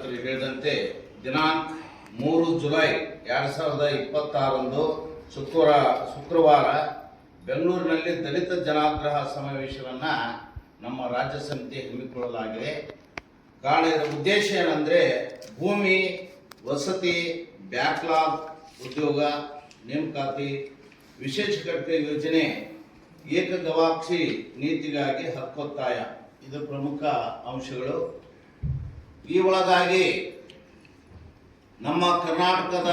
ಅಧ್ಯಕ್ಷರು ಹೇಳಿದಂತೆ ದಿನಾಂಕ 3 ಜುಲೈ 2026 ಶುಕ್ರವಾರ ಬೆಂಗಳೂರಿನಲ್ಲಿ ದಲಿತ ಜನಾಗ್ರಹ ಸಮಾವೇಶವನ್ನು ನಮ್ಮ ರಾಜ್ಯ ಸಮಿತಿ ಹಮ್ಮಿಕೊಳ್ಳಲಾಗಿದೆ. ಕಾರಣ ಇದರ ಉದ್ದೇಶ ಏನಂದರೆ ಭೂಮಿ, ವಸತಿ, ಬ್ಯಾಕ್ಲಾಗ್, ಉದ್ಯೋಗ, ನೇಮಕಾತಿ, ವಿಶೇಷ ಘಟಕ ಯೋಜನೆ, ಏಕಗವಾಕ್ಷಿ ನೀತಿಗಾಗಿ ಹಕ್ಕೊತ್ತಾಯ ಇದು ಪ್ರಮುಖ ಅಂಶಗಳು. ಈ ಒಳಗಾಗಿ ನಮ್ಮ ಕರ್ನಾಟಕದ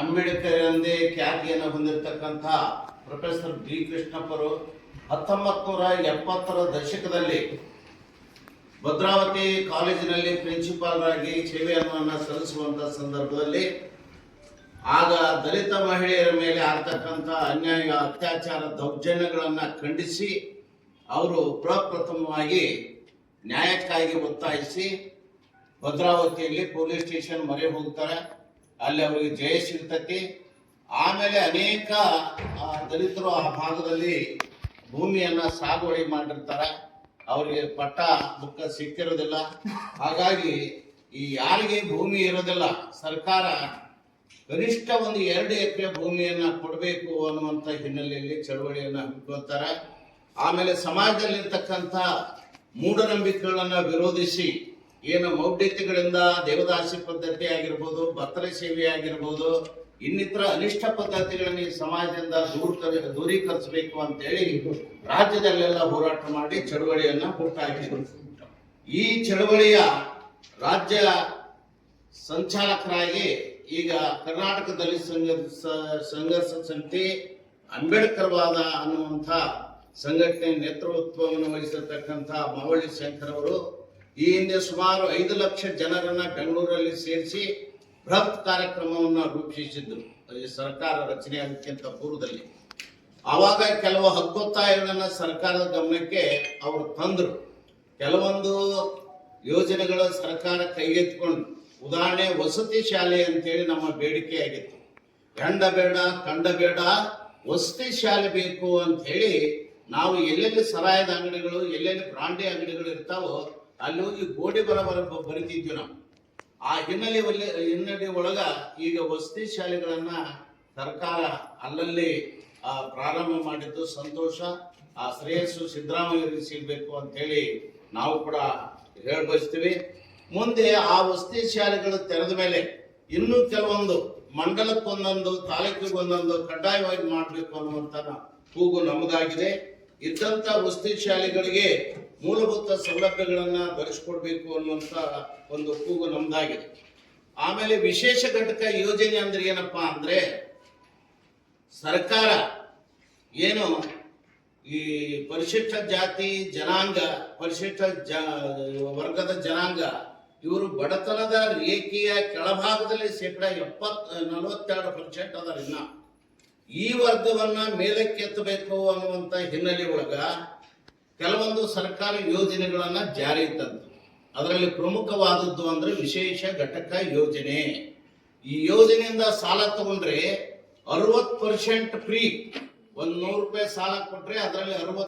ಅಂಬೇಡ್ಕರ್ ಎಂದೇ ಖ್ಯಾತಿಯನ್ನು ಹೊಂದಿರತಕ್ಕಂಥ ಪ್ರೊಫೆಸರ್ ಬಿ ಕೃಷ್ಣಪ್ಪರು 1970ರ ದಶಕದಲ್ಲಿ ಭದ್ರಾವತಿ ಕಾಲೇಜಿನಲ್ಲಿ ಪ್ರಿನ್ಸಿಪಾಲರಾಗಿ ಸೇವೆಯನ್ನು ಸಲ್ಲಿಸುವಂಥ ಸಂದರ್ಭದಲ್ಲಿ ಆಗ ದಲಿತ ಮಹಿಳೆಯರ ಮೇಲೆ ಆಗ್ತಕ್ಕಂಥ ಅನ್ಯಾಯ, ಅತ್ಯಾಚಾರ, ದೌರ್ಜನ್ಯಗಳನ್ನು ಖಂಡಿಸಿ ಅವರು ಪ್ರಪ್ರಥಮವಾಗಿ ನ್ಯಾಯಕ್ಕಾಗಿ ಒತ್ತಾಯಿಸಿ ಭದ್ರಾವತಿಯಲ್ಲಿ ಪೊಲೀಸ್ ಸ್ಟೇಷನ್ ಮೊರೆ ಹೋಗ್ತಾರೆ. ಅಲ್ಲಿ ಅವರಿಗೆ ಜಯ ಸಿಗ್ತತಿ. ಆಮೇಲೆ ಅನೇಕ ದಲಿತರು ಆ ಭಾಗದಲ್ಲಿ ಭೂಮಿಯನ್ನು ಸಾಗುವಳಿ ಮಾಡಿರ್ತಾರೆ. ಅವರಿಗೆ ಪಟ್ಟ ಬುಕ್ಕ ಸಿಕ್ಕಿರೋದಿಲ್ಲ. ಹಾಗಾಗಿ ಈ ಯಾರಿಗೆ ಭೂಮಿ ಇರೋದಿಲ್ಲ ಸರ್ಕಾರ ಕನಿಷ್ಠ ಒಂದು 2 ಎಕರೆ ಭೂಮಿಯನ್ನು ಕೊಡಬೇಕು ಅನ್ನುವಂಥ ಹಿನ್ನೆಲೆಯಲ್ಲಿ ಚಳವಳಿಯನ್ನು ಹಮ್ಮಿಕೊಳ್ತಾರೆ. ಆಮೇಲೆ ಸಮಾಜದಲ್ಲಿರ್ತಕ್ಕಂಥ ಮೂಢನಂಬಿಕೆಗಳನ್ನು ವಿರೋಧಿಸಿ ಏನು ಮೌಢ್ಯತೆಗಳಿಂದ ದೇವದಾಸಿ ಪದ್ಧತಿ ಆಗಿರ್ಬೋದು, ಬತ್ತಲೆ ಸೇವೆ ಆಗಿರ್ಬೋದು, ಇನ್ನಿತರ ಅನಿಷ್ಟ ಪದ್ಧತಿಗಳನ್ನು ಈ ಸಮಾಜದಿಂದ ದೂರೀಕರಿಸಬೇಕು ಅಂತೇಳಿ ರಾಜ್ಯದಲ್ಲೆಲ್ಲ ಹೋರಾಟ ಮಾಡಿ ಚಳವಳಿಯನ್ನು ಹುಟ್ಟಾಕಿದರು. ಈ ಚಳವಳಿಯ ರಾಜ್ಯ ಸಂಚಾಲಕರಾಗಿ ಈಗ ಕರ್ನಾಟಕ ದಲಿತ ಸಂಘರ್ಷ ಸಮಿತಿ ಅಂಬೇಡ್ಕರ್ ವಾದ ಅನ್ನುವಂಥ ಸಂಘಟನೆ ನೇತೃತ್ವವನ್ನು ವಹಿಸಿರ್ತಕ್ಕಂಥ ಮಾವಳ್ಳಿ ಶಂಕರ್ ಅವರು ಈ ಹಿಂದೆ ಸುಮಾರು 5 ಲಕ್ಷ ಜನರನ್ನ ಬೆಂಗಳೂರಲ್ಲಿ ಸೇರಿಸಿ ಬೃಹತ್ ಕಾರ್ಯಕ್ರಮವನ್ನು ರೂಪಿಸಿದ್ರು ಈ ಸರ್ಕಾರ ರಚನೆ ಆಗೋಕ್ಕಿಂತ ಪೂರ್ವದಲ್ಲಿ. ಆವಾಗ ಕೆಲವು ಹಕ್ಕೊತ್ತಾಯಗಳನ್ನು ಸರ್ಕಾರದ ಗಮನಕ್ಕೆ ಅವರು ತಂದರು. ಕೆಲವೊಂದು ಯೋಜನೆಗಳ ಸರ್ಕಾರ ಕೈಗೆತ್ತಿಕೊಂಡು, ಉದಾಹರಣೆ ವಸತಿ ಶಾಲೆ ಅಂತೇಳಿ ನಮ್ಮ ಬೇಡಿಕೆ ಆಗಿತ್ತು. ಗಂಡ ಬೇಡ ಕಂಡ ಬೇಡ ವಸತಿ ಶಾಲೆ ಬೇಕು ಅಂತ ಹೇಳಿ ನಾವು ಎಲ್ಲೆಲ್ಲಿ ಸರಾಯದ ಅಂಗಡಿಗಳು, ಎಲ್ಲೆಲ್ಲಿ ಬ್ರಾಂಡಿ ಅಂಗಡಿಗಳು ಇರ್ತಾವೋ ಅಲ್ಲಿ ಹೋಗಿ ಗೋಡೆ ಬರಿತಿದ್ವಿ ನಾವು. ಆ ಹಿನ್ನೆಲೆ ಒಳಗ ಈಗ ವಸತಿ ಶಾಲೆಗಳನ್ನ ಸರ್ಕಾರ ಅಲ್ಲಲ್ಲಿ ಪ್ರಾರಂಭ ಮಾಡಿದ್ದು ಸಂತೋಷ. ಆ ಶ್ರೇಯಸ್ಸು ಸಿದ್ದರಾಮಯ್ಯರಿಗೆ ಸಿಗಬೇಕು ಅಂತ ಹೇಳಿ ನಾವು ಕೂಡ ಬಯಸ್ತೀವಿ. ಮುಂದೆ ಆ ವಸತಿ ಶಾಲೆಗಳು ತೆರೆದ ಮೇಲೆ ಇನ್ನೂ ಕೆಲವೊಂದು ಮಂಡಲಕ್ಕೊಂದೊಂದು, ತಾಲೂಕಿಗೊಂದೊಂದು ಕಡ್ಡಾಯವಾಗಿ ಮಾಡಬೇಕು ಅನ್ನುವಂಥ ಕೂಗು ನಮ್ಮದಾಗಿದೆ. ಇದ್ದಂಥ ವಸತಿ ಶಾಲೆಗಳಿಗೆ ಮೂಲಭೂತ ಸೌಲಭ್ಯಗಳನ್ನು ದೊರಕಿಸಿಕೊಡ್ಬೇಕು ಅನ್ನುವಂಥ ಒಂದು ಕೂಗು ನಮ್ದಾಗಿದೆ. ಆಮೇಲೆ ವಿಶೇಷ ಘಟಕ ಯೋಜನೆ ಅಂದ್ರೆ ಏನಪ್ಪಾ ಅಂದ್ರೆ ಸರ್ಕಾರ ಏನು ಈ ಪರಿಶಿಷ್ಟ ಜಾತಿ ಜನಾಂಗ, ಪರಿಶಿಷ್ಟ ವರ್ಗದ ಜನಾಂಗ ಇವರು ಬಡತನದ ರೇಖೆಯ ಕೆಳಭಾಗದಲ್ಲಿ 42% ಅದಾರ. ಇನ್ನ ಈ ವರ್ಗವನ್ನ ಮೇಲಕ್ಕೆತ್ತಬೇಕು ಅನ್ನುವಂಥ ಹಿನ್ನೆಲೆ ಒಳಗ ಕೆಲವೊಂದು ಸರ್ಕಾರಿ ಯೋಜನೆಗಳನ್ನ ಜಾರಿಗೆ ತಂತು. ಅದರಲ್ಲಿ ಪ್ರಮುಖವಾದದ್ದು ಅಂದ್ರೆ ವಿಶೇಷ ಘಟಕ ಯೋಜನೆ. ಈ ಯೋಜನೆಯಿಂದ ಸಾಲ ತಗೊಂಡ್ರೆ 60% ಫ್ರೀ. 100 ರೂಪಾಯಿ ಸಾಲ ಕೊಟ್ರೆ ಅದರಲ್ಲಿ 60